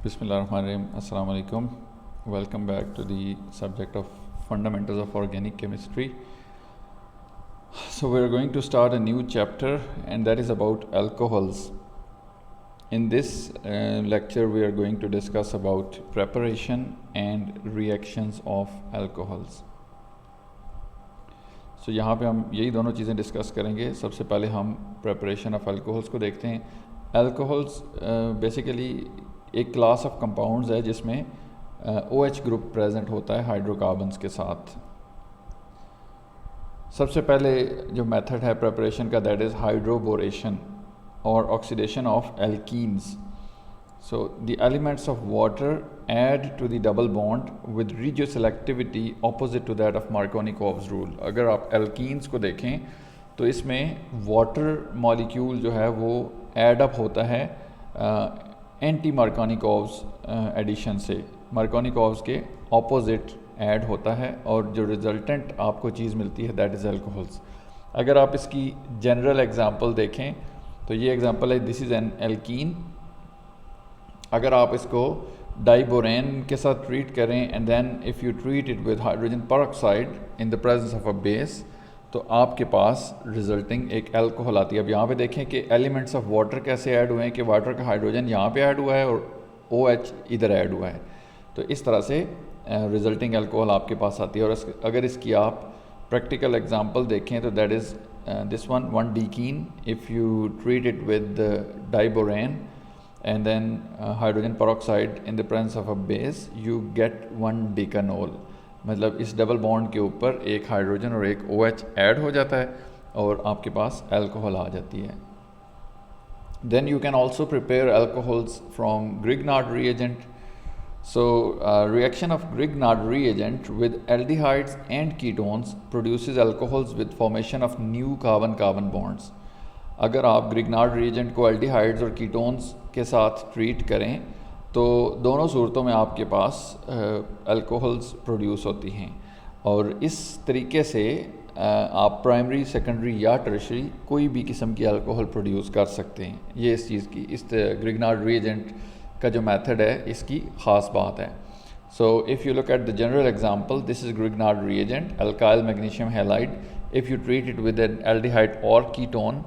Bismillahirrahmanirrahim. Assalamu alaikum. Welcome back to the subject of fundamentals of organic chemistry. So we're going to start a new chapter, and that is about alcohols. In this lecture we are going to discuss about preparation and reactions of alcohols. So यहाँ पे हम यही दोनों चीज़ें discuss करेंगे. सबसे पहले हम प्रेपरेशन ऑफ अल्कोहल्स को देखते हैं. अल्कोहल्स बेसिकली एक क्लास ऑफ कंपाउंड्स है जिसमें OH ग्रुप प्रेजेंट होता है हाइड्रोकार्बन्स के साथ. सबसे पहले जो मेथड है प्रेपरेशन का, दैट इज़ हाइड्रोबोरेशन और oxidation of alkenes. So the elements of water add to the double bond with regioselectivity opposite to that of Markovnikov's rule. अगर आप एल्कीन्स को देखें तो इसमें वाटर मॉलिक्यूल जो है वो एड अप होता है एंटी मार्कोनिकोव्स एडिशन से. मार्कोनिकोव्स के ऑपोजिट ऐड होता है और जो रिजल्टेंट आपको चीज़ मिलती है दैट इज़ अल्कोहल्स. अगर आप इसकी जनरल एग्जांपल देखें तो ये एग्जांपल है, दिस इज़ एन एल्कीन. अगर आप इसको डाइबोरेन के साथ ट्रीट करें and then if you treat it with hydrogen peroxide in the presence of a base, तो आपके पास रिजल्टिंग एक अल्कोहल आती है. अब यहाँ पे देखें कि एलिमेंट्स ऑफ वाटर कैसे ऐड हुए हैं कि वाटर का हाइड्रोजन यहाँ पे ऐड हुआ है और OH इधर ऐड हुआ है. तो इस तरह से रिजल्टिंग अल्कोहल आपके पास आती है. और अगर इसकी आप प्रैक्टिकल एग्जांपल देखें तो that is this one decene. If you treat it with diborane and then hydrogen peroxide in the presence of a base, you get one decanol. मतलब इस डबल बॉन्ड के ऊपर एक हाइड्रोजन और एक OH ऐड हो जाता है और आपके पास अल्कोहल आ जाती है. Then you can also prepare alcohols from Grignard reagent. So reaction of Grignard reagent with aldehydes and ketones produces alcohols with formation of new carbon-carbon bonds. अगर आप ग्रिग्नार्ड रिएजेंट को एल्डिहाइड्स और कीटोन्स के साथ treat करें तो दोनों सूरतों में आपके पास अल्कोहल्स प्रोड्यूस होती हैं. और इस तरीके से आप प्राइमरी, सेकेंडरी या टर्शरी कोई भी किस्म की अल्कोहल प्रोड्यूस कर सकते हैं. ये इस चीज़ की, इस ग्रिग्नार्ड रिएजेंट का जो मेथड है इसकी ख़ास बात है. सो if you look at the general example, this is Grignard reagent alkyl magnesium halide. If you treat it with N aldehyde और ketone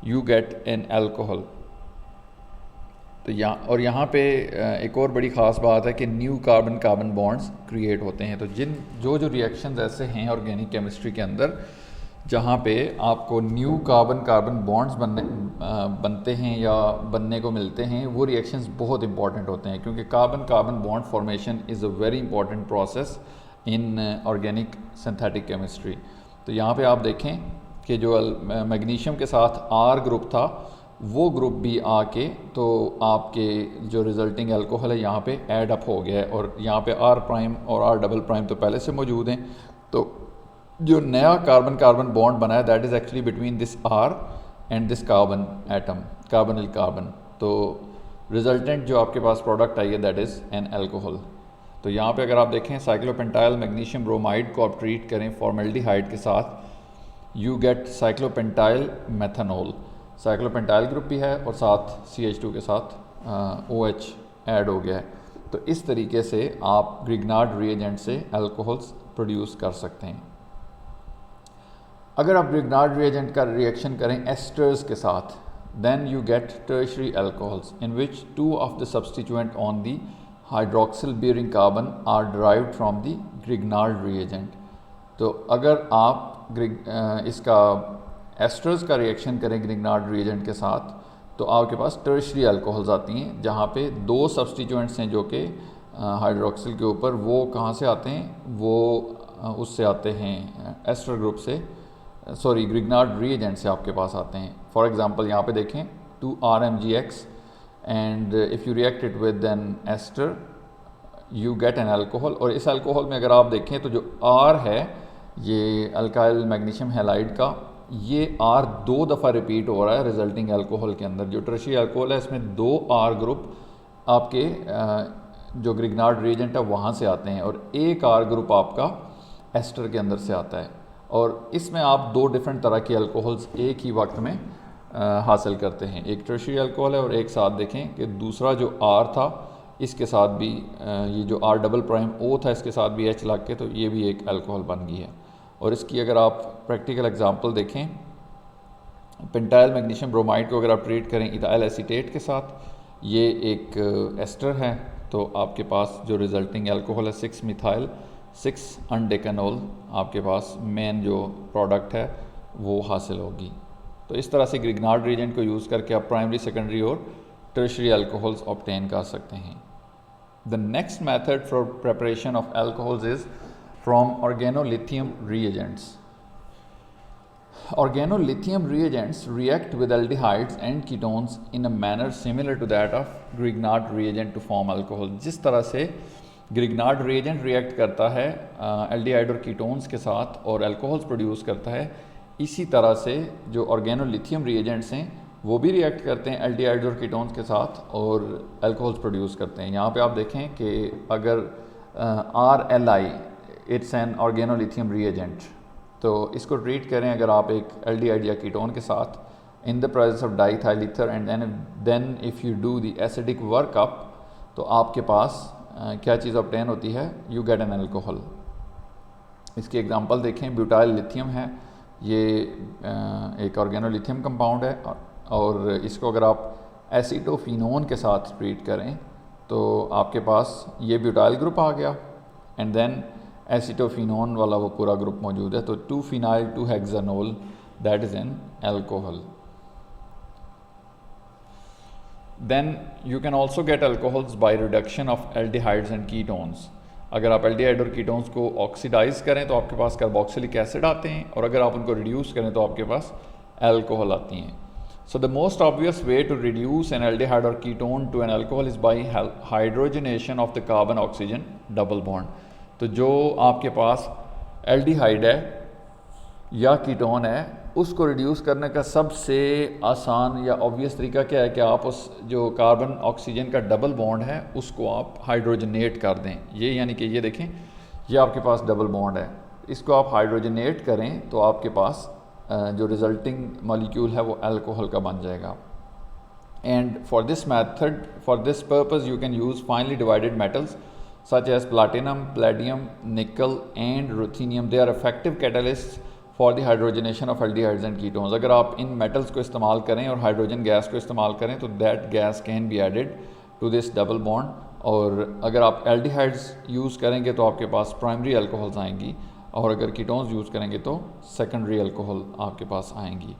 you get an alcohol. तो यहाँ पे एक और बड़ी ख़ास बात है कि new carbon carbon bonds create होते हैं. तो जो रिएक्शंस ऐसे हैं ऑर्गेनिक केमिस्ट्री के अंदर जहाँ पे आपको न्यू कार्बन कार्बन बॉन्ड्स बनते हैं या बनने को मिलते हैं, वो रिएक्शंस बहुत इंपॉर्टेंट होते हैं क्योंकि carbon carbon bond formation is a very important process in organic synthetic chemistry. तो यहाँ पे आप देखें कि जो मैग्नीशियम के साथ R ग्रुप था वो ग्रुप भी आके तो आपके जो रिज़ल्टिंग अल्कोहल है यहाँ पे ऐड अप हो गया है और यहाँ पे R प्राइम और R डबल प्राइम तो पहले से मौजूद हैं. तो जो नया कार्बन कार्बन बॉन्ड बना है that is actually between this R and this carbon atom, carbonyl carbon. तो रिज़ल्टेंट जो आपके पास प्रोडक्ट आई है दैट इज़ एन अल्कोहल. तो यहाँ पे अगर आप देखें साइक्लोपेंटाइल मैग्नीशियम ब्रोमाइड को आप ट्रीट करें फॉर्मेल्डिहाइड के साथ, यू गेट साइक्लोपेंटाइल मेथनॉल. साइक्लोपेंटाइल ग्रुप भी है और साथ CH2 के साथ OH ऐड हो गया है. तो इस तरीके से आप ग्रिग्नार्ड रिएजेंट से अल्कोहल्स प्रोड्यूस कर सकते हैं. अगर आप ग्रिग्नार्ड रिएजेंट का रिएक्शन करें एस्टर्स के साथ, then you get tertiary alcohols in which two of the substituent on the hydroxyl bearing carbon are derived from the Grignard reagent. तो अगर आप इसका एस्टर्स का रिएक्शन करें ग्रिग्नार्ड रिएजेंट के साथ तो आपके पास टर्शरी अल्कोहल्स आती हैं जहाँ पे दो सब्सटीट्यूएंट्स हैं जो कि हाइड्रोक्सिल के ऊपर, वो कहाँ से आते हैं, वो उससे आते हैं एस्टर ग्रुप से, सॉरी ग्रिग्नार्ड रिएजेंट से आपके पास आते हैं. फॉर एग्जांपल यहाँ पे देखें 2RMgX and if you react it with an ester you get an alcohol. और इस अल्कोहल में अगर आप देखें तो जो R है ये अल्काइल मैग्नीशियम हैलाइड का, ये R 2 दफ़ा रिपीट हो रहा है रिजल्टिंग अल्कोहल के अंदर. जो टर्शरी अल्कोहल है इसमें 2 R ग्रुप आपके जो ग्रिग्नार्ड रिएजेंट है वहाँ से आते हैं और एक R ग्रुप आपका एस्टर के अंदर से आता है. और इसमें आप 2 डिफरेंट तरह के अल्कोहल्स एक ही वक्त में हासिल करते हैं. एक टर्शरी अल्कोहल है और एक साथ देखें कि दूसरा जो R था इसके साथ भी ये जो R डबल प्राइम O था इसके साथ भी H लग के, तो ये भी एक अल्कोहल बन गई है। और इसकी अगर आप प्रैक्टिकल एग्जांपल देखें, पेंटाइल मैग्नीशियम ब्रोमाइड को अगर आप ट्रीट करें इथाइल एसीटेट के साथ, ये एक एस्टर है, तो आपके पास जो रिजल्टिंग अल्कोहल है 6 मिथाइल 6 अनडेकेनोल, आपके पास मेन जो प्रोडक्ट है वो हासिल होगी। तो इस तरह से ग्रिग्नार्ड रिएजेंट को यूज़ करके आप प्राइमरी, सेकेंडरी और टर्शियरी अल्कोहल्स ऑब्टेन कर सकते हैं। The next method for preparation of alcohols is from organolithium reagents. Organolithium reagents react with aldehydes and ketones in a manner similar to that of Grignard reagent to form alcohol. जिस तरह से Grignard reagent react करता है aldehyde और ketones के साथ और alcohols produce करता है, इसी तरह से जो ऑर्गेनोलिथियम रिएजेंट्स हैं वो भी रिएक्ट करते हैं एल्डिहाइड्स और कीटोन्स के साथ और अल्कोहल्स प्रोड्यूस करते हैं। यहाँ पे आप देखें कि अगर RLI it's an organolithium reagent, तो इसको ट्रीट करें अगर आप एक एल्डिहाइड या कीटोन के साथ in the presence of diethyl ether and then if you do the acidic workup, तो आपके पास क्या चीज़ ऑब्टेन होती है, यू गेट एन अल्कोहल। इसकी एग्जांपल देखें, ब्यूटाइल लिथियम है, ये एक ऑर्गेनोलिथियम कंपाउंड है और इसको अगर आप एसिटोफिनोन के साथ ट्रीट करें तो आपके पास ये ब्यूटाइल ग्रुप आ गया एंड देन एसिटोफिनोन वाला वो पूरा ग्रुप मौजूद है, तो 2-phenyl 2-hexanol that is an alcohol. Then you can also get alcohols by reduction of aldehydes and ketones. अगर आप एल्डिहाइड और कीटोन्स को ऑक्सीडाइज करें तो आपके पास कार्बोक्सिलिक एसिड आते हैं और अगर आप उनको रिड्यूस करें तो आपके पास अल्कोहल आती हैं। So the most obvious way to reduce an aldehyde और ketone to an alcohol is by hydrogenation of the carbon oxygen double bond. तो जो आपके पास एल्डिहाइड है या कीटोन है उसको रिड्यूस करने का सबसे आसान या ऑब्वियस तरीका क्या है कि आप उस जो कार्बन ऑक्सीजन का डबल बॉन्ड है उसको आप हाइड्रोजनेट कर दें। ये यानी कि ये देखें, ये आपके पास डबल बॉन्ड है, इसको आप हाइड्रोजनेट करें तो आपके पास जो रिजल्टिंग मॉलिक्यूल है वो अल्कोहल का बन जाएगा। And for this method, for this purpose you can use finally divided metals such as platinum, palladium, nickel and ruthenium. They are effective catalysts for the hydrogenation of aldehydes and ketones. अगर आप इन metals को इस्तेमाल करें और hydrogen gas को इस्तेमाल करें तो that gas can be added to this double bond, और अगर आप aldehydes यूज़ करेंगे तो आपके पास प्राइमरी अल्कोहल्स आएंगी और अगर कीटोन्स यूज़ करेंगे तो सेकेंडरी अल्कोहल आपके पास आएंगी।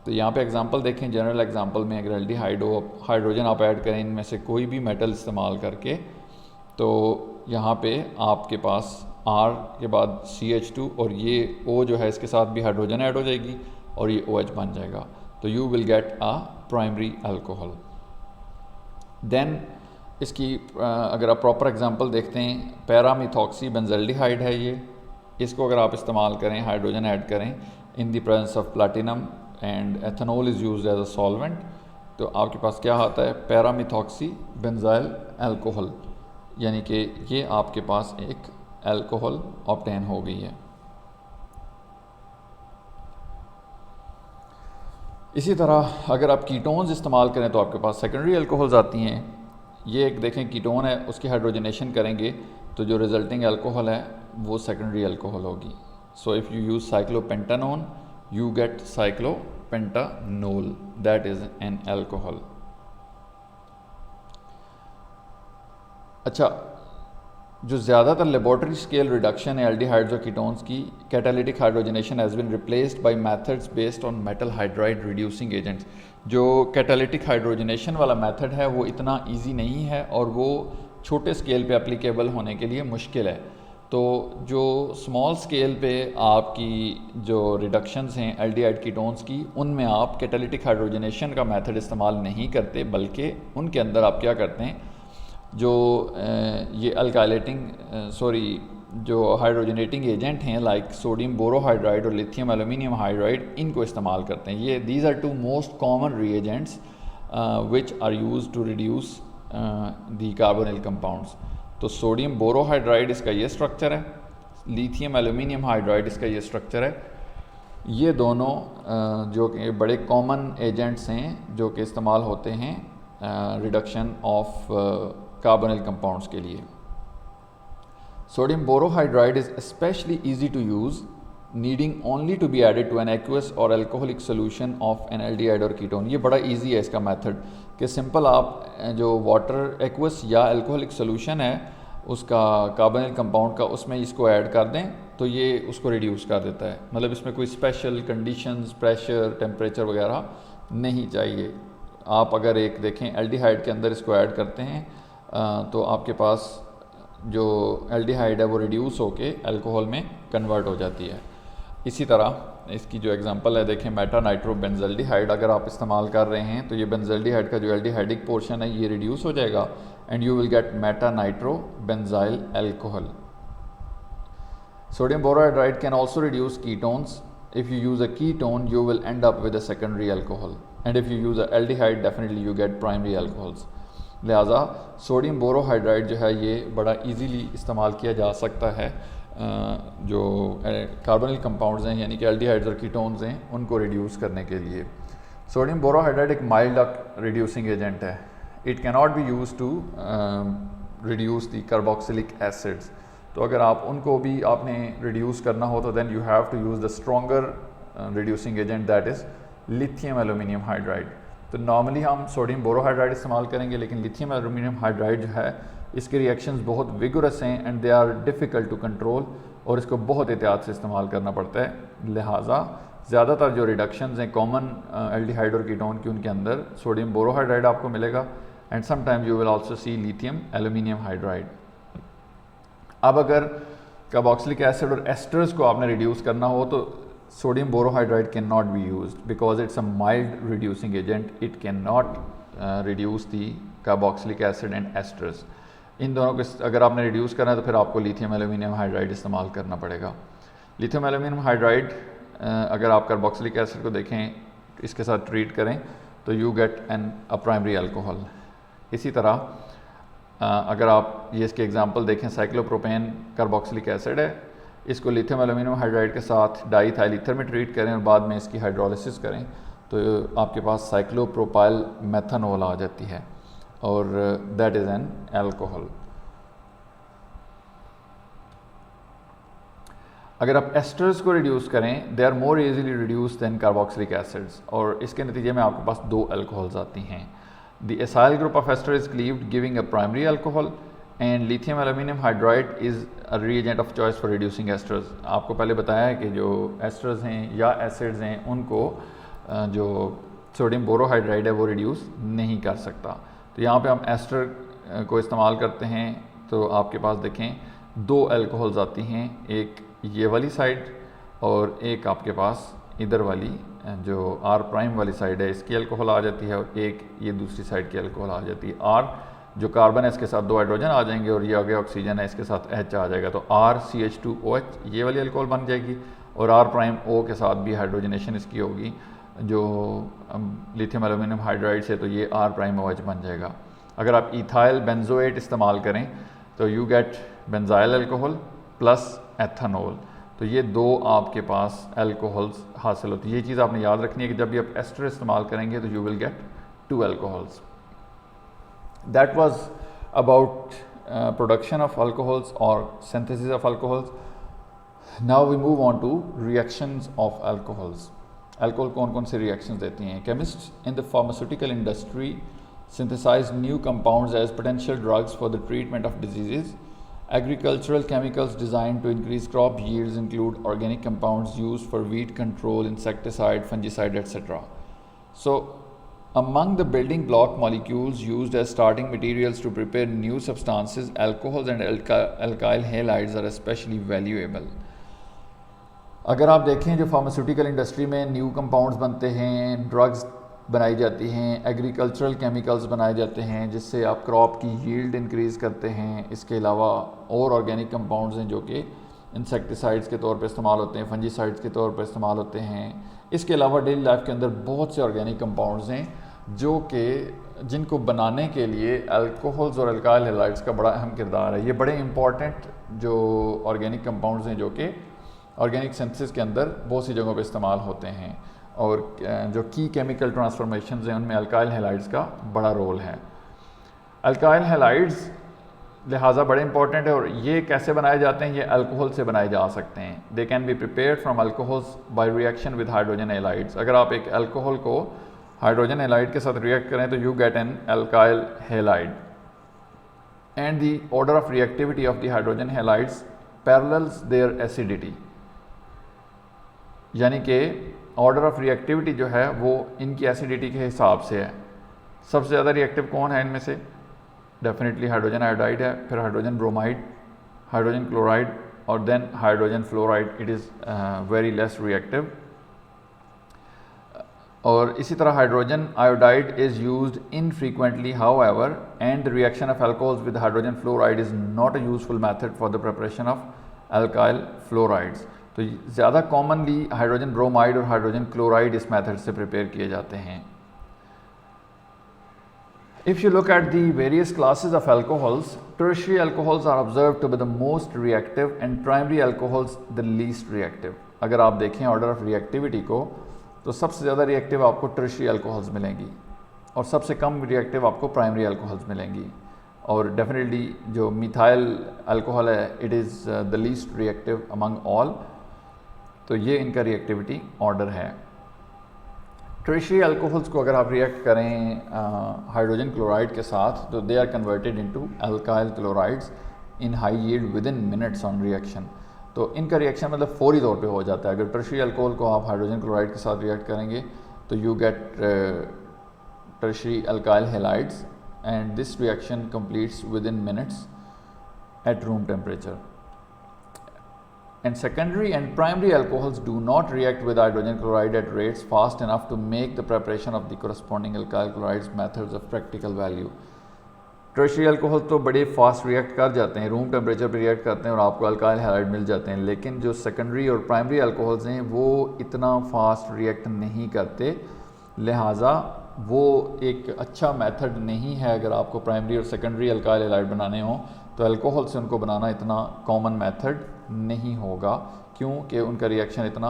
तो यहाँ पे एग्जांपल देखें, जनरल एग्जांपल में अगर एल्डिहाइड हो, हाइड्रोजन आप ऐड करें इनमें से कोई भी मेटल इस्तेमाल करके, तो यहाँ पे आपके पास R के बाद CH2 और ये O जो है इसके साथ भी हाइड्रोजन ऐड हो जाएगी और ये OH बन जाएगा, तो you will get a primary alcohol. Then इसकी अगर आप प्रॉपर एग्जांपल देखते हैं, पैरामिथॉक्सी बेंजल्डिहाइड है ये, इसको अगर आप इस्तेमाल करें, हाइड्रोजन ऐड करें in the presence of platinum and ethanol is used as a solvent, तो आपके पास क्या आता है, पैरामिथॉक्सी बेंजाइल अल्कोहल, यानी कि ये आपके पास एक अल्कोहल ऑब्टेन हो गई है। इसी तरह अगर आप कीटोन्स इस्तेमाल करें तो आपके पास सेकेंडरी अल्कोहल्स आती हैं। ये एक देखें कीटोन है, उसकी हाइड्रोजनेशन करेंगे तो जो रिजल्टिंग अल्कोहल है वो सेकेंडरी अल्कोहल होगी। So if you use cyclopentanone you get cyclopentanol, that is an alcohol. अच्छा, जो ज़्यादातर लेबॉर्ट्री स्केल रिडक्शन है एल्डिहाइड्स और कीटोन्स की, catalytic hydrogenation has been replaced by methods based on metal hydride reducing agents. जो catalytic hydrogenation वाला method है वो इतना इजी नहीं है और वो छोटे स्केल पे एप्लीकेबल होने के लिए मुश्किल है। तो जो स्मॉल स्केल पे आपकी जो रिडक्शंस हैं एल्डिहाइड कीटोन्स की, उनमें आप कैटालिटिक हाइड्रोजनेशन का मेथड इस्तेमाल नहीं करते, बल्कि उनके अंदर आप क्या करते हैं, जो ये जो हाइड्रोजनेटिंग एजेंट हैं लाइक सोडियम बोरोहाइड्राइड और लिथियम एल्यूमिनियम हाइड्राइड, इनको इस्तेमाल करते हैं। ये these are two most common reagents which are used to reduce the carbonyl compounds. तो सोडियम बोरोहाइड्राइड इसका ये स्ट्रक्चर है, लिथियम एल्यूमिनियम हाइड्राइड इसका ये स्ट्रक्चर है। ये दोनों जो कि बड़े कॉमन एजेंट्स हैं जो कि इस्तेमाल होते हैं रिडक्शन ऑफ कार्बोनिल कंपाउंड्स के लिए। Sodium borohydride is specially easy to use, needing only to be added to an aqueous और alcoholic solution of an aldehyde और कीटोन। ये बड़ा ईजी है इसका मेथड कि सिंपल आप जो वाटर एक्वस या अल्कोहलिक सोल्यूशन है उसका कार्बोनिल कंपाउंड का, उसमें इसको ऐड कर दें तो ये उसको रिड्यूस कर देता है। मतलब इसमें कोई स्पेशल कंडीशंस, प्रेशर, टेम्परेचर वगैरह नहीं चाहिए। आप अगर एक देखें एल्डिहाइड के अंदर इसको ऐड करते हैं तो आपके पास जो एल्डिहाइड है वो रिड्यूस होके अल्कोहल में कन्वर्ट हो जाती है। इसी तरह इसकी जो एग्जांपल है देखें, मेटा नाइट्रो बेंजल्डिहाइड अगर आप इस्तेमाल कर रहे हैं तो ये बेंजल्डिहाइड का जो एल्डिहाइडिक पोर्शन है ये रिड्यूस हो जाएगा and you will gate Meta nitro benzyl alcohol. Sodium borohydride can also reduce ketones. If you use a ketone, you will end up with a secondary alcohol. And if you use a aldehyde, definitely you get primary alcohols. लिहाजा sodium borohydride जो है ये बड़ा easily इस्तेमाल किया जा सकता है जो कार्बोनिल कंपाउंड्स हैं यानी कि एल्डिहाइड्स और कीटोन्स हैं उनको रिड्यूस करने के लिए। सोडियम बोरोहाइड्राइड एक माइल्ड रिड्यूसिंग एजेंट है। It can not be use to reduce the carboxylic acids. तो अगर आप उनको भी आपने रिड्यूस करना हो तो then you have to use the stronger reducing agent that is lithium aluminium hydride. तो नॉर्मली हम सोडियम बोरोहाइड्राइड इस्तेमाल करेंगे, लेकिन लिथियम एल्यूमिनियम हाइड्राइड जो है इसके रिएक्शंस बहुत विगरस हैं and they are difficult to control और इसको बहुत एहतियात से इस्तेमाल करना पड़ता है। लिहाजा ज़्यादातर जो रिडक्शंस हैं कॉमन एल्डिहाइड और कीटोन की उनके अंदर सोडियम बोरोहाइड्राइड आपको मिलेगा and sometime you will also C lithium aluminium hydride. अब अगर कार्बोक्सिलिक एसिड और एस्टर्स को आपने रिड्यूस करना हो तो sodium borohydride can not be used because it's a mild reducing agent. It can not reduce the carboxylic acid and esters. इन दोनों को अगर आपने रिड्यूस करना है तो फिर आपको लिथियम एल्यूमिनियम हाइड्राइड इस्तेमाल करना पड़ेगा। लिथियम एल्यूमिनियम हाइड्राइड अगर आप कार्बोक्सिलिक एसिड को देखें इसके साथ ट्रीट करें तो you get N a primary alcohol. इसी तरह अगर आप ये इसके एग्जांपल देखें, साइक्लोप्रोपेन कार्बोक्सिलिक एसिड है, इसको लिथियम एल्यूमिनियम हाइड्राइड के साथ डाईथाइल ईथर में ट्रीट करें और बाद में इसकी हाइड्रोलिसिस करें तो आपके पास साइक्लोप्रोपाइल मेथनॉल आ जाती है और दैट इज़ एन अल्कोहल। अगर आप एस्टर्स को रिड्यूस करें they are more easily reduce than carboxylic acids और इसके नतीजे में आपके पास दो अल्कोहल्स आती हैं। The acyl group of ester is cleaved giving a primary alcohol and lithium aluminum hydride is a reagent of choice for reducing esters। आपको पहले बताया है कि जो एस्टर्स हैं या एसिड्स हैं उनको जो सोडियम बोरोहाइड्राइड है वो रिड्यूस नहीं कर सकता। तो यहाँ पे हम एस्टर को इस्तेमाल करते हैं तो आपके पास देखें दो अल्कोहल्स आती हैं, एक ये वाली साइड और एक आपके पास इधर वाली जो R प्राइम वाली साइड है इसकी अल्कोहल आ जाती है और एक ये दूसरी साइड की अल्कोहल आ जाती है। R जो कार्बन है इसके साथ दो हाइड्रोजन आ जाएंगे और ये आगे ऑक्सीजन है इसके साथ H आ जाएगा तो RCH2OH ये वाली अल्कोहल बन जाएगी और R प्राइम O के साथ भी हाइड्रोजनेशन इसकी होगी जो लिथियम एल्यूमिनियम हाइड्राइड से तो ये R प्राइम OH बन जाएगा। अगर आप इथाइल बेंजोएट इस्तेमाल करें तो you gate benzyl alcohol plus ethanol. तो ये दो आपके पास अल्कोहल्स हासिल होती है। ये चीज़ आपने याद रखनी है कि जब भी आप एस्टर इस्तेमाल करेंगे तो you will get two alcohols. That was about production of alcohols और synthesis of alcohols. Now we move on to reactions of alcohols. Alcohol कौन कौन से रिएक्शंस देती हैं? Chemists in the pharmaceutical industry synthesize new compounds as potential drugs for the treatment of diseases. Agricultural chemicals designed to increase crop yields include organic compounds used for weed control, insecticide, fungicide, etc. So, among the building block molecules used as starting materials to prepare new substances, alcohols and alkyl halides are especially valuable. अगर आप देखें जो pharmaceutical industry में new compounds बनते हैं, drugs बनाई जाती हैं, एग्रीकल्चरल केमिकल्स बनाए जाते हैं जिससे आप क्रॉप की यील्ड इंक्रीज़ करते हैं। इसके अलावा और ऑर्गेनिक कंपाउंड्स हैं जो कि इंसेक्टिसाइड्स के तौर पे इस्तेमाल होते हैं, फंजीसाइड्स के तौर पे इस्तेमाल होते हैं। इसके अलावा डेली लाइफ के अंदर बहुत से ऑर्गेनिक कंपाउंड्स हैं जो कि जिनको बनाने के लिए अल्कोहल्स और अल्काइल हैलाइड्स का बड़ा अहम किरदार है। ये बड़े इंपॉर्टेंट जो ऑर्गेनिक कंपाउंड्स हैं जो कि ऑर्गेनिक सिंथेसिस के अंदर बहुत सी जगहों पे इस्तेमाल होते हैं और जो की केमिकल ट्रांसफॉर्मेशंस हैं उनमें अल्काइल हैलाइड्स का बड़ा रोल है। अल्काइल हैलाइड्स लिहाजा बड़े इंपॉर्टेंट है, और ये कैसे बनाए जाते हैं, ये अल्कोहल से बनाए जा सकते हैं। They can be prepared from alcohols by reaction with hydrogen halides. अगर आप एक अल्कोहल को हाइड्रोजन हैलाइड के साथ रिएक्ट करें तो you get an alkyl halide, and the order of reactivity of the hydrogen halides parallels their acidity, यानी कि ऑर्डर ऑफ रिएक्टिविटी जो है वो इनकी एसिडिटी के हिसाब से है। सबसे ज़्यादा रिएक्टिव कौन है इनमें से? डेफिनेटली हाइड्रोजन आयोडाइड है, फिर हाइड्रोजन ब्रोमाइड, हाइड्रोजन क्लोराइड, और then hydrogen fluoride. It is very less reactive. और इसी तरह hydrogen iodide is used infrequently however, and the reaction of alcohols with hydrogen fluoride is not a useful method for the preparation of alkyl fluorides. तो ज़्यादा commonly hydrogen bromide और hydrogen chloride इस method से prepare किए जाते हैं। If you look at the various classes of alcohols, tertiary alcohols are observed to be the most reactive and primary alcohols the least reactive. अगर आप देखें order of reactivity को तो सबसे ज़्यादा रिएक्टिव आपको टर्शियरी अल्कोहल्स मिलेंगी और सबसे कम रिएक्टिव आपको प्राइमरी अल्कोहल्स मिलेंगी। और डेफिनेटली जो मिथाइल अल्कोहल है it is the least reactive among all. तो ये इनका रिएक्टिविटी ऑर्डर है। टर्शियरी अल्कोहल्स को अगर आप रिएक्ट करें हाइड्रोजन क्लोराइड के साथ तो they are converted into alkyl chlorides in high yield within minutes on reaction. तो इनका रिएक्शन मतलब फौरी तौर पे हो जाता है। अगर टर्शियरी अल्कोहल को आप हाइड्रोजन क्लोराइड के साथ रिएक्ट करेंगे तो you get tertiary alkyl halides, and this reaction completes with in minutes at room temperature. And secondary and primary alcohols do not react with hydrogen chloride at rates fast enough to make the preparation of the corresponding alkyl chlorides methods of practical value. Tertiary alcohol तो बड़े fast react कर जाते हैं, room temperature पर react करते हैं और आपको अल्काइल हैलाइड मिल जाते हैं, लेकिन जो सेकेंडरी और प्राइमरी अल्कोहल्स हैं वो इतना फास्ट रिएक्ट नहीं करते, लिहाजा वो एक अच्छा मेथड नहीं है। अगर आपको प्राइमरी और सेकेंडरी अल्काइल हैलाइड बनाने हों तो अल्कोहल से उनको बनाना इतना कॉमन मेथड नहीं होगा, क्योंकि उनका रिएक्शन इतना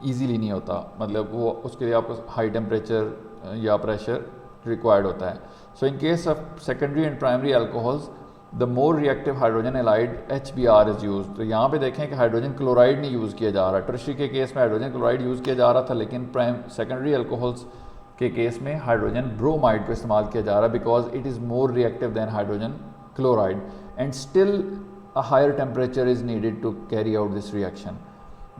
इजीली नहीं होता। मतलब वो उसके लिए आपको हाई टेम्परेचर या प्रेशर रिक्वायर्ड होता है। So in case of secondary and primary alcohols the more reactive hydrogen halide HBr is use. तो यहाँ पे देखें कि हाइड्रोजन क्लोराइड नहीं यूज़ किया जा रहा। टर्शियरी के केस में हाइड्रोजन क्लोराइड यूज़ किया जा रहा था, लेकिन सेकेंडरी अल्कोहल्स के केस में हाइड्रोजन ब्रोमाइड को इस्तेमाल किया जा रहा है, because it is more reactive than hydrogen chloride, and still a higher temperature is needed to carry out this reaction।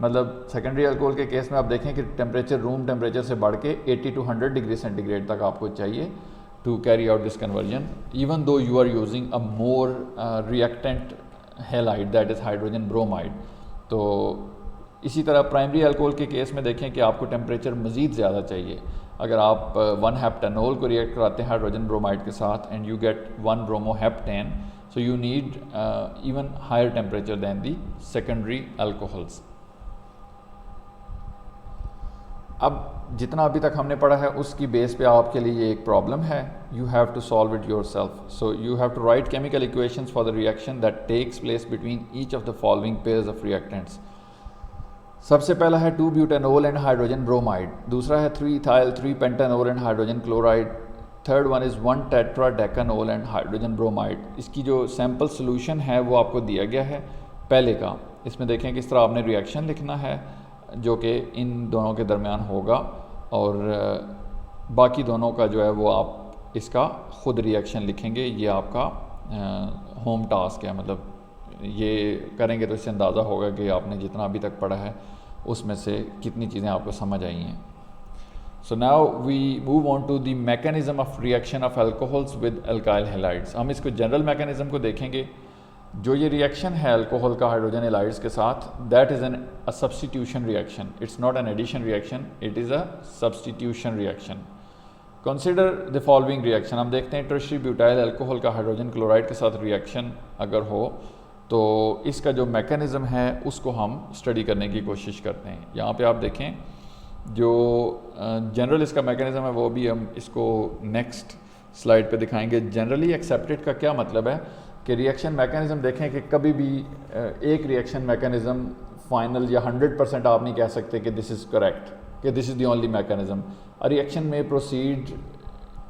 मतलब सेकेंडरी अल्कोहल के केस में आप देखें कि टेम्परेचर रूम टेम्परेचर से बढ़ के 80 to 100 डिग्री सेंटीग्रेड तक आपको चाहिए to carry out this conversion, even though you are using a more reactant halide that is hydrogen bromide. तो इसी तरह प्राइमरी अल्कोहल के केस में देखें कि आपको टेम्परेचर मज़ीद ज़्यादा चाहिए। अगर आप 1-हेप्टेनॉल को रिएक्ट कराते हैं हाइड्रोजन ब्रोमाइड के साथ and you gate 1 ब्रोमोहेप्टेन, so you need even higher temperature than the secondary alcohols। अब जितना अभी तक हमने पढ़ा है उसकी बेस पे आपके लिए एक प्रॉब्लम है, you have to solve it yourself। so you have to write chemical equations for the reaction that takes place between each of the following pairs of reactants। सबसे पहला है 2-butanol and hydrogen bromide, दूसरा है 3-ethyl 3-pentanol and hydrogen chloride, third one is 1-tetradecanol and hydrogen bromide. इसकी जो sample solution है वो आपको दिया गया है पहले का। इसमें देखें किस तरह आपने रिएक्शन लिखना है जो कि इन दोनों के दरमियान होगा, और बाकी दोनों का जो है वो आप इसका ख़ुद रिएक्शन लिखेंगे। ये आपका होम टास्क है, मतलब ये करेंगे तो इससे अंदाज़ा होगा कि आपने जितना अभी तक पढ़ा है उसमें से कितनी चीज़ें आपको समझ आई हैं। So now we move on to the mechanism of reaction of alcohols with alkyl halides। हम इसको जनरल मैकेनिज्म को देखेंगे। जो ये रिएक्शन है अल्कोहल का हाइड्रोजन हैलाइड्स के साथ, that is a substitution reaction, it's not an addition reaction, it is a substitution reaction. Consider the following reaction. हम देखते हैं टर्शियरी ब्यूटाइल अल्कोहल का हाइड्रोजन क्लोराइड के साथ रिएक्शन अगर हो तो इसका जो मैकेनिज़्म है उसको हम स्टडी करने की कोशिश करते हैं। यहाँ पे आप देखें जो जनरल इसका मैकेनिज़्म है वो भी हम इसको नेक्स्ट स्लाइड पे दिखाएंगे। जनरली एक्सेप्टेड का क्या मतलब है कि रिएक्शन मैकेनिज़्म देखें कि कभी भी एक रिएक्शन मैकेनिज़्म फाइनल या 100% आप नहीं कह सकते कि दिस इज़ करेक्ट, कि this is the only mechanism. A reaction में proceed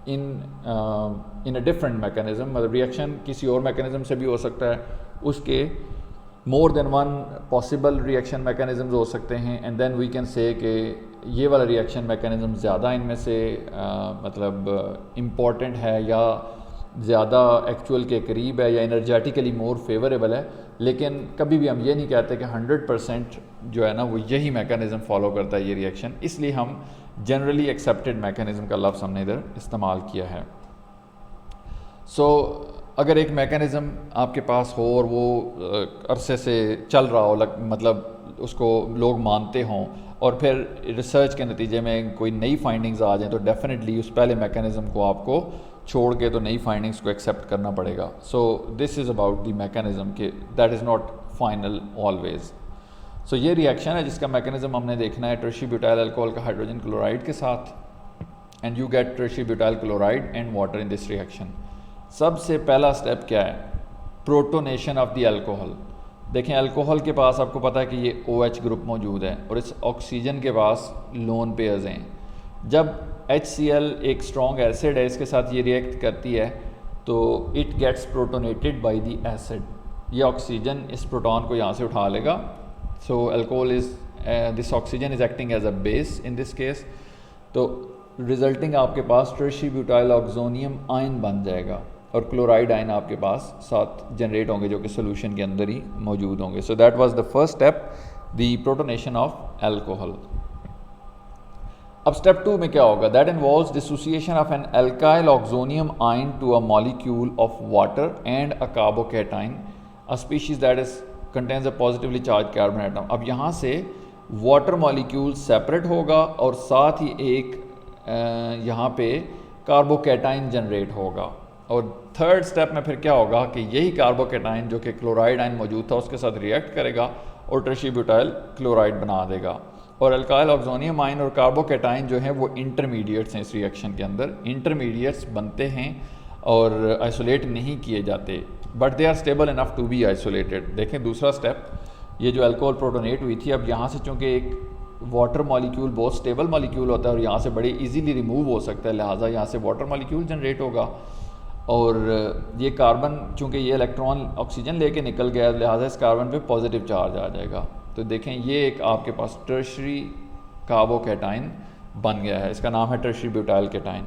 in a different mechanism, मतलब रिएक्शन किसी और मैकेनिज्म से भी हो सकता है, उसके more than one possible reaction mechanisms हो सकते हैं, and then we can say कि ये वाला रिएक्शन मैकेनिज्म ज़्यादा इनमें से मतलब इम्पॉर्टेंट है या ज़्यादा एक्चुअल के करीब है या एनर्जेटिकली मोर फेवरेबल है। लेकिन कभी भी हम ये नहीं कहते कि 100% जो है ना वो यही मैकेनिज्म फॉलो करता है ये रिएक्शन, इसलिए हम जनरली एक्सेप्टेड मैकेनिज्म का लफ्ज़ हमने इधर इस्तेमाल किया है। सो अगर एक मैकेनिज़्म आपके पास हो और वो अरसे से चल रहा हो, मतलब उसको लोग मानते हों, और फिर रिसर्च के नतीजे में कोई नई फाइंडिंग्स आ जाएं, तो डेफिनेटली उस पहले मैकेनिज़्म को आपको छोड़ के तो नई फाइंडिंग्स को एक्सेप्ट करना पड़ेगा। So this is about the mechanism कि that is not final always. सो ये रिएक्शन है जिसका मैकेनिज़्म हमने देखना है टर्शियरी ब्यूटाइल अल्कोहल का हाइड्रोजन क्लोराइड के साथ, and you get tertiary butyl chloride and water in this reaction. सबसे पहला स्टेप क्या है? Protonation of the alcohol. देखें अल्कोहल के पास आपको पता है कि ये OH ग्रुप मौजूद है और इस ऑक्सीजन के पास लोन पेयर्स हैं। जब HCl एक स्ट्रॉन्ग एसिड है, इसके साथ ये रिएक्ट करती है तो it gets protonated by the acid. ये ऑक्सीजन इस प्रोटॉन को यहाँ से उठा लेगा। सो alcohol is this oxygen is acting as a base in this case, तो रिजल्टिंग आपके पास टर्शियरी ब्यूटाइल ऑक्सोनियम आयन बन जाएगा और क्लोराइड आयन आपके पास साथ जनरेट होंगे जो कि सोल्यूशन के अंदर ही मौजूद होंगे। So that was the first step, the protonation of alcohol. अब स्टेप 2 में क्या होगा? That involves dissociation of an alkyl oxonium ion to a molecule of water and a carbocation, a species that is contains a positively charge carbon atom. अब यहाँ से water molecule separate होगा और साथ ही एक यहाँ पे कार्बोकैटाइन जनरेट होगा। और थर्ड स्टेप में फिर क्या होगा कि यही कार्बोकैटाइन जो कि क्लोराइड आयन मौजूद था उसके साथ रिएक्ट करेगा और टर्शियरी ब्यूटाइल क्लोराइड बना देगा। और अल्काइल ऑक्सोनियम आयन और कार्बोकैटाइन जो हैं वो इंटरमीडिएट्स हैं इस रिएक्शन के अंदर। इंटरमीडिएट्स बनते हैं और आइसोलेट नहीं किए जाते, but they are stable enough to be isolated. देखें दूसरा स्टेप, ये जो अल्कोहल प्रोटोनेट हुई थी, अब यहाँ से चूँकि एक वाटर मॉलिक्यूल बहुत स्टेबल मॉलिक्यूल होता है और यहाँ से बड़े इजीली रिमूव हो सकता है, लिहाजा यहाँ से वाटर मॉलिक्यूल जनरेट होगा। और ये कार्बन चूँकि ये इलेक्ट्रॉन ऑक्सीजन लेके निकल गया, लिहाजा इस कार्बन पे पॉजिटिव चार्ज आ जाएगा। तो देखें ये एक आपके पास टर्शियरी कार्बोकैटाइन बन गया है, इसका नाम है टर्शियरी ब्यूटाइल कैटाइन।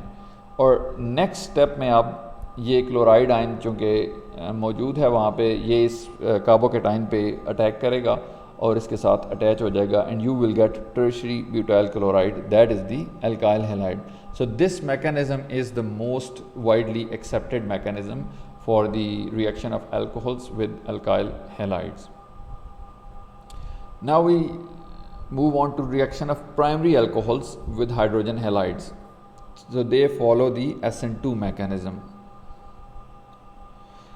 और नेक्स्ट स्टेप में अब ये क्लोराइड आयन चूँकि मौजूद है वहाँ पे, ये इस कार्बोकैटाइन पे अटैक करेगा और इसके साथ अटैच हो जाएगा, and you will gate tertiary butyl chloride, that is the alkyl halide. So this mechanism is the most widely accepted mechanism for the reaction of alcohols with alkyl halides. Now we move on to reaction of primary alcohols with hydrogen halides. So they follow the SN2 mechanism.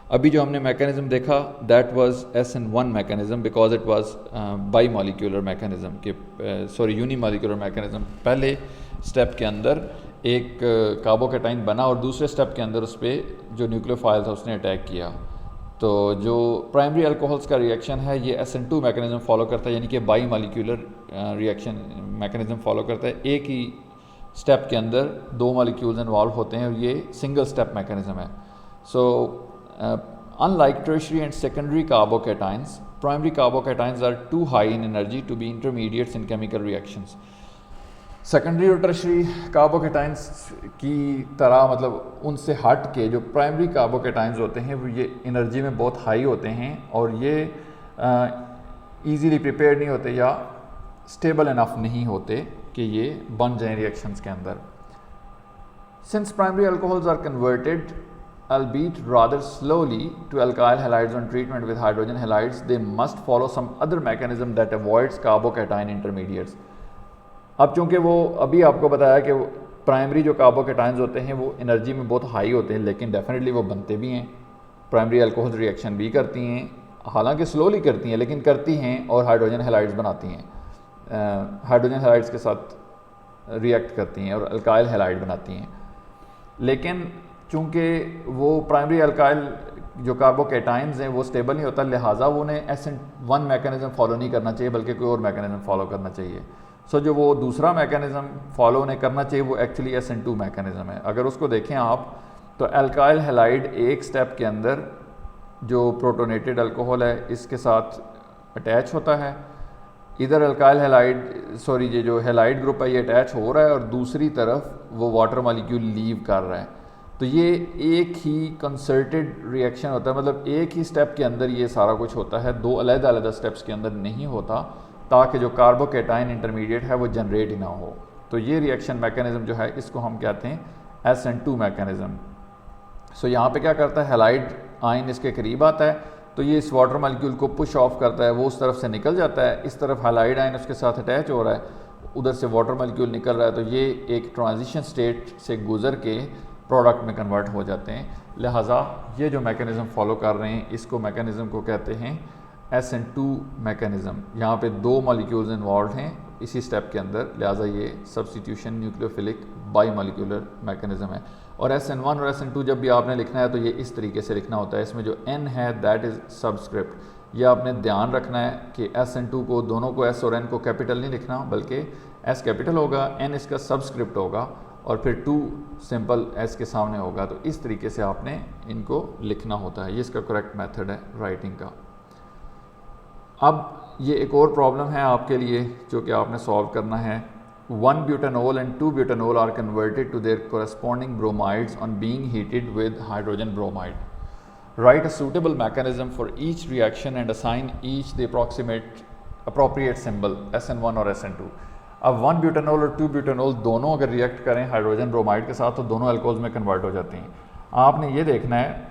अभी जो हमने mechanism देखा that was SN1 mechanism because it was by molecular mechanism के unimolecular mechanism. पहले step के अंदर एक carbocation बना और दूसरे स्टेप के अंदर उस पर जो न्यूक्लियोफाइल था उसने अटैक किया। तो जो प्राइमरी अल्कोहल्स का रिएक्शन है ये SN2 मैकेनिज्म फॉलो करता है, यानी कि by molecular reaction mechanism follow करता है। एक ही स्टेप के अंदर दो मॉलिक्यूल्स इन्वॉल्व होते हैं और ये सिंगल स्टेप मैकेनिज्म है। सो unlike tertiary and secondary carbocations, primary carbocations are too high in energy to be intermediates in chemical reactions. Secondary और टर्शियरी कार्बोकैटाइंस की तरह मतलब उनसे हट के जो प्राइमरी कार्बोकैटाइंस होते हैं वो ये एनर्जी में बहुत हाई होते हैं और ये इजीली प्रिपेयर नहीं होते या स्टेबल इनफ नहीं होते कि ये बन जाएं रिएक्शंस के अंदर। Since primary alcohols are converted albeit rather slowly to alkyl halides on treatment with hydrogen halides, they must follow some other mechanism that avoids carbocation intermediates. अब चूँकि वो अभी आपको बताया कि प्राइमरी जो कार्बोकैटाइंस होते हैं वो एनर्जी में बहुत हाई होते हैं, लेकिन डेफिनेटली वो बनते भी हैं, प्राइमरी अल्कोहल रिएक्शन भी करती हैं, हालांकि स्लोली करती हैं लेकिन करती हैं और हाइड्रोजन हैलाइड्स बनाती हैं, हाइड्रोजन हैलाइड्स के साथ रिएक्ट करती हैं और अल्काइल हैलाइड बनाती हैं। लेकिन चूँकि वो प्राइमरी अल्काइल जो कार्बोकैटाइंस हैं वो स्टेबल नहीं होता, लिहाजा वो उन्हें SN1 मैकेनिज्म फॉलो नहीं करना चाहिए बल्कि कोई और मैकेनिज्म फॉलो करना चाहिए। सो जो वो दूसरा मैकेनिज़्म फॉलो उन्हें करना चाहिए वो एक्चुअली SN2 मैकेनिज़्म है। अगर उसको देखें आप तो अल्काइल हैलाइड एक स्टेप के अंदर जो प्रोटोनेटेड अल्कोहल है इसके साथ अटैच होता है, इधर अल्काइल हैलाइड ये जो हैलाइड ग्रुप है ये अटैच हो रहा है और दूसरी तरफ वो वाटर मॉलिक्यूल लीव कर रहा है। तो ये एक ही कंसर्टेड रिएक्शन होता है, मतलब एक ही स्टेप के अंदर ये सारा कुछ होता है, दो अलग-अलग स्टेप्स के अंदर नहीं होता, ताकि जो कार्बोकेटाइन इंटरमीडिएट है वो जनरेट ही ना हो। तो ये रिएक्शन मैकेनिज़्म जो है इसको हम कहते हैं SN2 मैकेनिज़्म। सो यहाँ पे क्या करता है, हैलाइड आयन इसके करीब आता है तो ये इस वाटर मॉलिक्यूल को पुश ऑफ करता है, वो उस तरफ से निकल जाता है, इस तरफ हैलाइड आयन उसके साथ अटैच हो रहा है, उधर से वाटर मॉलिक्यूल निकल रहा है, तो ये एक ट्रांजिशन स्टेट से गुजर के प्रोडक्ट में कन्वर्ट हो जाते हैं। लिहाजा ये जो मैकेनिज़्म फॉलो कर रहे हैं इसको मैकेनिज़्म को कहते हैं SN2 मैकेनिज़्म। यहाँ पे दो मॉलिक्यूल्स इन्वॉल्व हैं इसी स्टेप के अंदर, लिहाजा ये substitution nucleophilic by molecular mechanism है। और SN1 और SN2 जब भी आपने लिखना है तो ये इस तरीके से लिखना होता है, इसमें जो N है दैट इज़ सबस्क्रिप्ट। ये आपने ध्यान रखना है कि SN2 को दोनों को S और N को कैपिटल नहीं लिखना, बल्कि S कैपिटल होगा, N इसका सबस्क्रिप्ट होगा और फिर 2 सिंपल S के सामने होगा। तो इस तरीके से आपने इनको लिखना होता है, ये इसका करेक्ट मेथड है राइटिंग का। अब ये एक और प्रॉब्लम है आपके लिए जो कि आपने सॉल्व करना है। 1 butanol and 2 butanol are converted to their corresponding bromides on being heated with hydrogen bromide. Write a suitable mechanism for each reaction and assign each the appropriate symbol SN1 और SN2। अब 1 butanol और 2 butanol दोनों अगर react करें hydrogen bromide के साथ तो दोनों अल्कोहल्स में कन्वर्ट हो जाते हैं। आपने ये देखना है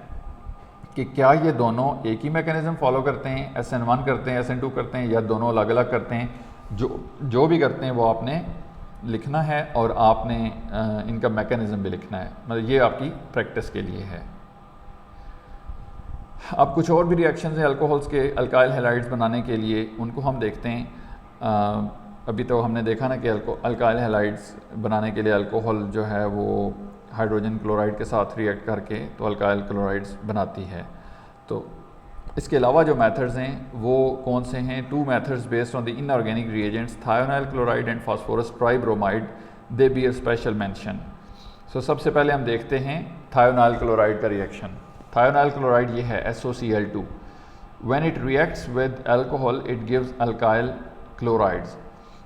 कि क्या ये दोनों एक ही मैकेनिज़्म फॉलो करते हैं, SN1 करते हैं, SN2 करते हैं, या दोनों अलग अलग करते हैं। जो भी करते हैं वो आपने लिखना है और आपने इनका मैकेनिज़्म भी लिखना है, मतलब ये आपकी प्रैक्टिस के लिए है। अब कुछ और भी रिएक्शंस हैं अल्कोहल्स के अल्काइल हैलाइड्स बनाने के लिए, उनको हम देखते हैं। अभी तो हमने देखा ना कि अल्काइल हैलाइड्स बनाने के लिए अल्कोहल जो है वो हाइड्रोजन क्लोराइड के साथ रिएक्ट करके तो अल्काइल क्लोराइड्स बनाती है। तो इसके अलावा जो मेथड्स हैं वो कौन से हैं? 2 methods based on the inorganic reagents thionyl chloride and phosphorus tribromide, they bear special mention. सो सबसे पहले हम देखते हैं थायोनाइल क्लोराइड का रिएक्शन। थायोनाइल क्लोराइड ये है SOCl2। When it reacts with alcohol it gives alkyl chlorides.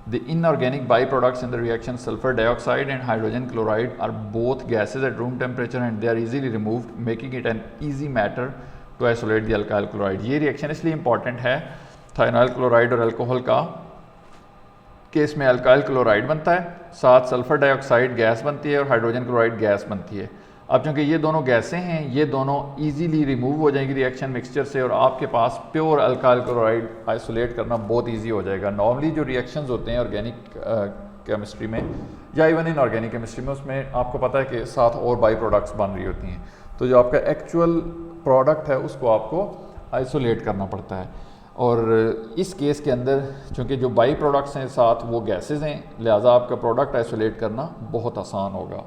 The inorganic byproducts in the reaction, sulfur dioxide and hydrogen chloride, are both gases at room temperature and they are easily removed, making it an easy matter to isolate the alkyl chloride। ये reaction इसलिए important है thionyl chloride और alcohol का कि इसमें alkyl chloride बनता है, साथ सल्फर डाइऑक्साइड गैस बनती है और हाइड्रोजन क्लोराइड गैस बनती है। अब चूँकि ये दोनों गैसें हैं, ये दोनों ईजीली रिमूव हो जाएंगी रिएक्शन मिक्सचर से और आपके पास प्योर अल्काइल क्लोराइड आइसोलेट करना बहुत ईजी हो जाएगा। नॉर्मली जो रिएक्शंस होते हैं ऑर्गेनिक केमिस्ट्री में या इवन इन ऑर्गेनिक केमिस्ट्री में, उसमें आपको पता है कि साथ और बाई प्रोडक्ट्स बन रही होती हैं, तो जो आपका एक्चुअल प्रोडक्ट है उसको आपको आइसोलेट करना पड़ता है। और इस केस के अंदर चूँकि जो बाई प्रोडक्ट्स हैं साथ वो गैसेज हैं, लिहाजा आपका प्रोडक्ट आइसोलेट करना बहुत आसान होगा।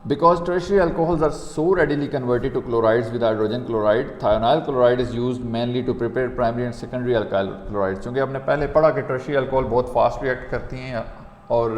Because tertiary alcohols are so readily converted to chlorides with hydrogen chloride, thionyl chloride is used mainly to prepare primary and secondary alkyl chlorides। क्योंकि आपने पहले पढ़ा कि tertiary alcohol बहुत फास्ट रिएक्ट करती हैं और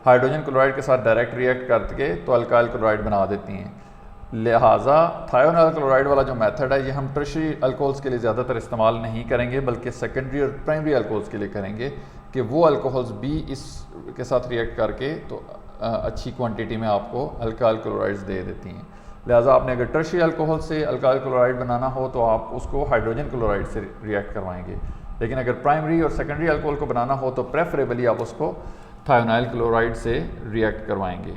हाइड्रोजन क्लोराइड के साथ डायरेक्ट रिएक्ट करके तो अल्काइल क्लोराइड बना देती हैं। लिहाजा थायोनाइल क्लोराइड वाला जो मेथड है ये हम टर्शियरी अल्कोहल्स के लिए ज़्यादातर इस्तेमाल नहीं करेंगे, बल्कि सेकेंडरी और प्राइमरी अल्कोहल्स के लिए करेंगे कि वो अल्कोहल्स भी इसके साथ रिएक्ट करके तो अच्छी क्वांटिटी में आपको अल्काइल क्लोराइड्स दे देती हैं। लिहाजा आपने अगर टर्शियरी अल्कोहल से अल्काइल क्लोराइड बनाना हो तो आप उसको हाइड्रोजन क्लोराइड से रिएक्ट करवाएंगे, लेकिन अगर प्राइमरी और सेकेंडरी अल्कोहल को बनाना हो तो प्रेफरेबली आप उसको थायोनाइल क्लोराइड से रिएक्ट करवाएंगे।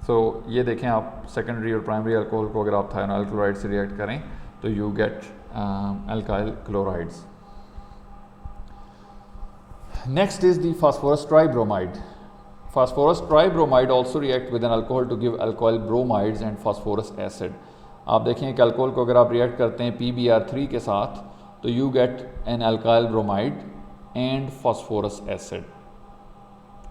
सो ये देखें आप सेकेंडरी और प्राइमरी अल्कोहल को अगर आप थायोनाइल क्लोराइड से रिएक्ट करें तो you get alkyl chlorides. Next is the phosphorus tribromide. Phosphorus tribromide also react with an alcohol to give alkyl bromides and phosphorus acid। आप देखें कि अल्कोहल को अगर आप रिएक्ट करते हैं PbR3 के साथ तो you get an alkyl bromide and phosphorus acid।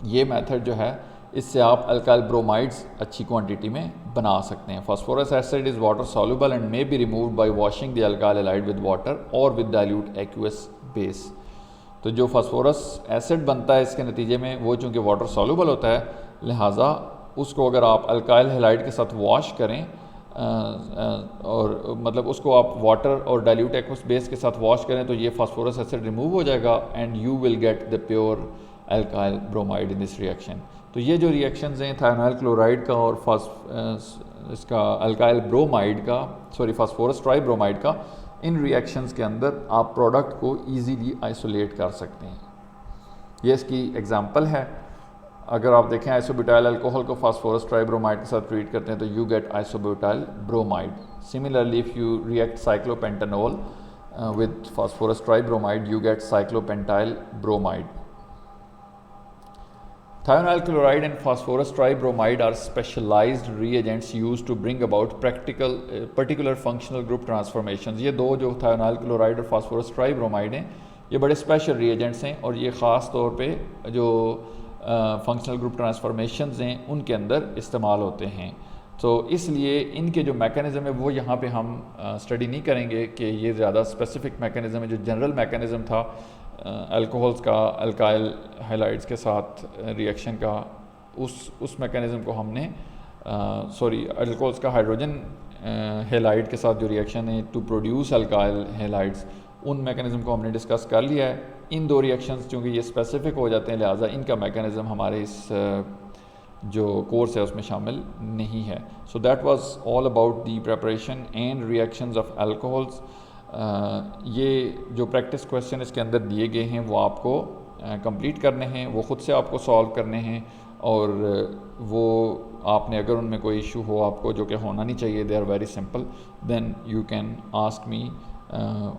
ये मेथड जो है इससे आप अल्काइल ब्रोमाइड्स अच्छी क्वांटिटी में बना सकते हैं। phosphorus acid is water soluble and may be removed by washing the alkyl halide with water or with dilute aqueous base। तो तो जो फास्फोरस एसिड बनता है इसके नतीजे में वो चूँकि वाटर सॉल्युबल होता है, लिहाजा उसको अगर आप अल्काइल हैलाइड के साथ वॉश करें और मतलब उसको आप वाटर और डाइल्यूट एक्वस बेस के साथ वॉश करें तो ये फास्फोरस एसिड रिमूव हो जाएगा and you will get the pure alkyl bromide in this reaction. तो ये जो रिएक्शंस हैं थायोनाइल क्लोराइड का और इसका अल्काइल ब्रोमाइड का, सॉरी फास्फोरस ट्राइब्रोमाइड का, इन रिएक्शंस के अंदर आप प्रोडक्ट को इजीली आइसोलेट कर सकते हैं। ये इसकी एग्जांपल है। अगर आप देखें आइसोब्यूटाइल अल्कोहल को फास्फोरस ट्राइब्रोमाइड के साथ ट्रीट करते हैं तो you get isobutyl bromide. Similarly if you react cyclopentanol with phosphorus tribromide you get cyclopentyl bromide. Thionyl chloride and phosphorus tribromide are specialized reagents used to bring about particular functional group transformations। ये दो जो thionyl chloride और phosphorus tribromide हैं ये बड़े special reagents हैं और ये ख़ास तौर पे जो फंक्शनल ग्रुप ट्रांसफॉर्मेशंस हैं उनके अंदर इस्तेमाल होते हैं। तो इसलिए इनके जो मैकेनिज़्म है वो यहाँ पे हम स्टडी नहीं करेंगे कि ये ज़्यादा स्पेसिफिक मैकेनिज़्म है। जो जनरल मैकेनिज़्म था अल्कोहल्स का अल्काइल हैलाइड्स के साथ रिएक्शन का, उस मैकेनिज़्म को हमने अल्कोहल्स का हाइड्रोजन हैलाइड के साथ जो रिएक्शन है टू प्रोड्यूस अल्काइल हैलाइड्स, उन मैकेनिज़्म को हमने डिस्कस कर लिया है। इन दो रिएक्शंस चूँकि ये स्पेसिफिक हो जाते हैं लिहाजा इनका मैकेनिज़्म हमारे इस जो कोर्स है उसमें शामिल नहीं है। सो that was all about the preparation and reactions of alcohols. ये जो प्रैक्टिस क्वेश्चन इसके अंदर दिए गए हैं वो आपको कंप्लीट करने हैं, वो ख़ुद से आपको सॉल्व करने हैं और वो आपने अगर उनमें कोई इशू हो आपको, जो कि होना नहीं चाहिए, they are very simple, then you can ask me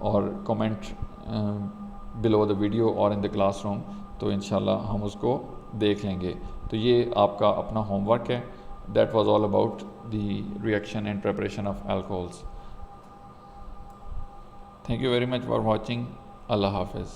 और कमेंट बिलो द वीडियो और इन द क्लासरूम, तो इंशाल्लाह हम उसको देख लेंगे। तो ये आपका अपना होमवर्क है। That was all about the reaction and preparation of alcohols. Thank you very much for watching. Allah Hafiz.